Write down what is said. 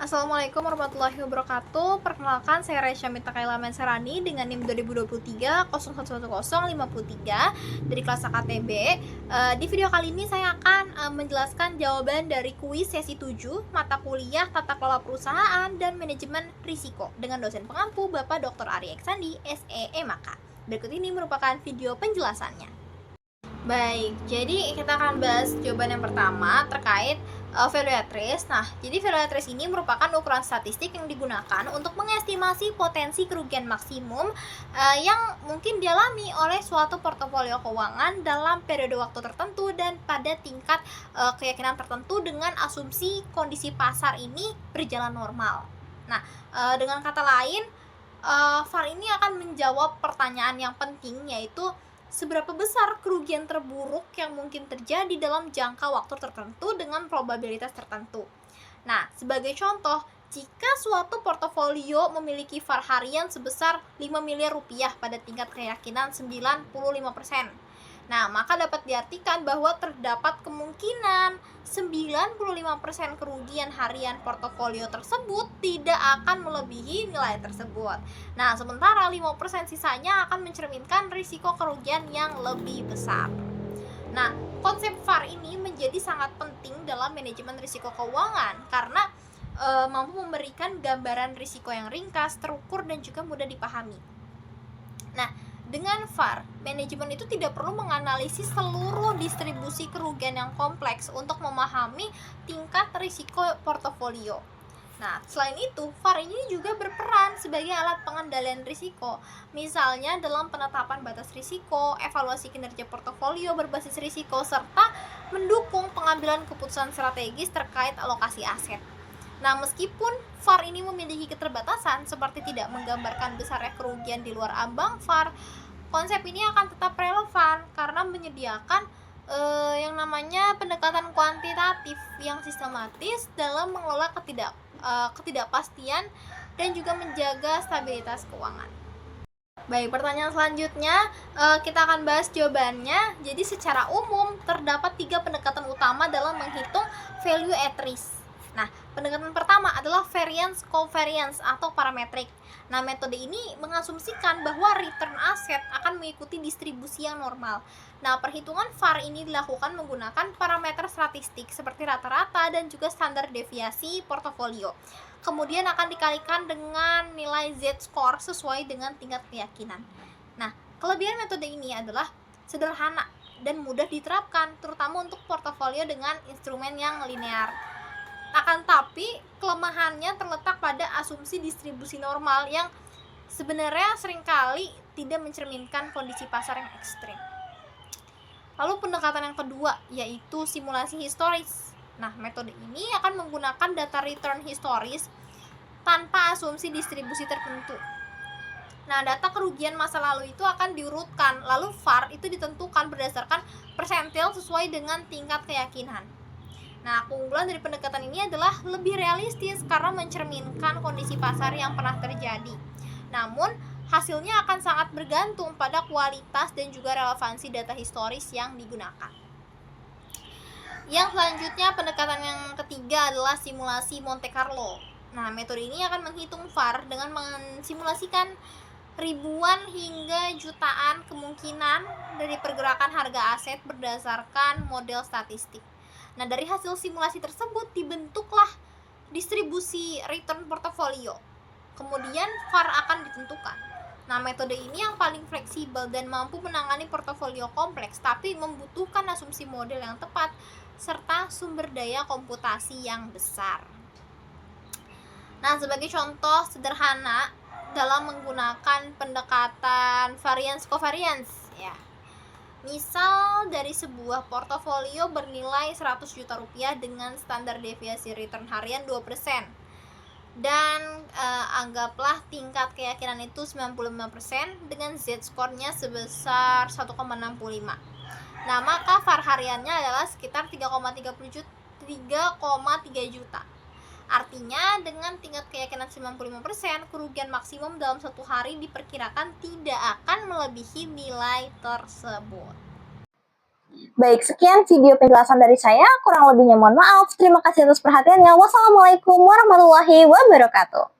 Assalamualaikum warahmatullahi wabarakatuh. Perkenalkan, saya Raisya Mita Kaila Mensarani dengan NIM 2023 011053 dari kelas AKTB. Di video kali ini saya akan menjelaskan jawaban dari kuis sesi 7 mata kuliah Tata Kelola Perusahaan dan Manajemen Risiko dengan dosen pengampu Bapak Dr. Ari Eksandi, SEE Maka. Berikut ini merupakan video penjelasannya. Baik, jadi kita akan bahas jawaban yang pertama terkait valuatrix. Nah, jadi valuatrix ini merupakan ukuran statistik yang digunakan untuk mengestimasi potensi kerugian maksimum yang mungkin dialami oleh suatu portofolio keuangan dalam periode waktu tertentu dan pada tingkat keyakinan tertentu dengan asumsi kondisi pasar ini berjalan normal. Nah, dengan kata lain, VAR ini akan menjawab pertanyaan yang penting, yaitu seberapa besar kerugian terburuk yang mungkin terjadi dalam jangka waktu tertentu dengan probabilitas tertentu. Nah, sebagai contoh, jika suatu portofolio memiliki VAR harian sebesar 5 miliar rupiah pada tingkat keyakinan 95%. Nah, maka dapat diartikan bahwa terdapat kemungkinan 95% kerugian harian portofolio tersebut tidak akan melebihi nilai tersebut. Nah, sementara 5% sisanya akan mencerminkan risiko kerugian yang lebih besar. Nah, konsep VAR ini menjadi sangat penting dalam manajemen risiko keuangan karena mampu memberikan gambaran risiko yang ringkas, terukur, dan juga mudah dipahami. Nah, dengan VAR, manajemen itu tidak perlu menganalisis seluruh distribusi kerugian yang kompleks untuk memahami tingkat risiko portofolio. Nah, selain itu, VAR ini juga berperan sebagai alat pengendalian risiko, misalnya dalam penetapan batas risiko, evaluasi kinerja portofolio berbasis risiko, serta mendukung pengambilan keputusan strategis terkait alokasi aset. Nah, meskipun VAR ini memiliki keterbatasan seperti tidak menggambarkan besarnya kerugian di luar ambang VAR, konsep ini akan tetap relevan karena menyediakan yang namanya pendekatan kuantitatif yang sistematis dalam mengelola ketidakpastian dan juga menjaga stabilitas keuangan. Baik, pertanyaan selanjutnya kita akan bahas jawabannya. Jadi secara umum terdapat 3 pendekatan utama dalam menghitung value at risk. Nah, pendekatan pertama adalah variance covariance atau parametrik. Nah, metode ini mengasumsikan bahwa return aset akan mengikuti distribusi yang normal. Nah, perhitungan VAR ini dilakukan menggunakan parameter statistik seperti rata-rata dan juga standar deviasi portofolio. Kemudian akan dikalikan dengan nilai Z-score sesuai dengan tingkat keyakinan. Nah, kelebihan metode ini adalah sederhana dan mudah diterapkan, terutama untuk portofolio dengan instrumen yang linear. Akan tapi kelemahannya terletak pada asumsi distribusi normal yang sebenarnya seringkali tidak mencerminkan kondisi pasar yang ekstrim. Lalu pendekatan yang kedua yaitu simulasi historis. Nah, metode ini akan menggunakan data return historis tanpa asumsi distribusi tertentu. Nah, data kerugian masa lalu itu akan diurutkan, lalu VAR itu ditentukan berdasarkan persentil sesuai dengan tingkat keyakinan. Nah, keunggulan dari pendekatan ini adalah lebih realistis karena mencerminkan kondisi pasar yang pernah terjadi. Namun, hasilnya akan sangat bergantung pada kualitas dan juga relevansi data historis yang digunakan. Yang selanjutnya, pendekatan yang ketiga adalah simulasi Monte Carlo. Nah, metode ini akan menghitung VAR dengan mensimulasikan ribuan hingga jutaan kemungkinan dari pergerakan harga aset berdasarkan model statistik. Nah, dari hasil simulasi tersebut dibentuklah distribusi return portofolio. Kemudian VAR akan ditentukan. Nah, metode ini yang paling fleksibel dan mampu menangani portofolio kompleks tapi membutuhkan asumsi model yang tepat serta sumber daya komputasi yang besar. Nah, sebagai contoh sederhana dalam menggunakan pendekatan variance covariance ya. Misal dari sebuah portofolio bernilai 100 juta rupiah dengan standar deviasi return harian 2%. Dan anggaplah tingkat keyakinan itu 95% dengan Z-score-nya sebesar 1,65. Nah, maka VAR hariannya adalah sekitar 3,3 juta. Artinya dengan tingkat keyakinan 95%, kerugian maksimum dalam satu hari diperkirakan tidak akan melebihi nilai tersebut. Baik, sekian video penjelasan dari saya. Kurang lebihnya mohon maaf. Terima kasih atas perhatiannya. Wassalamualaikum warahmatullahi wabarakatuh.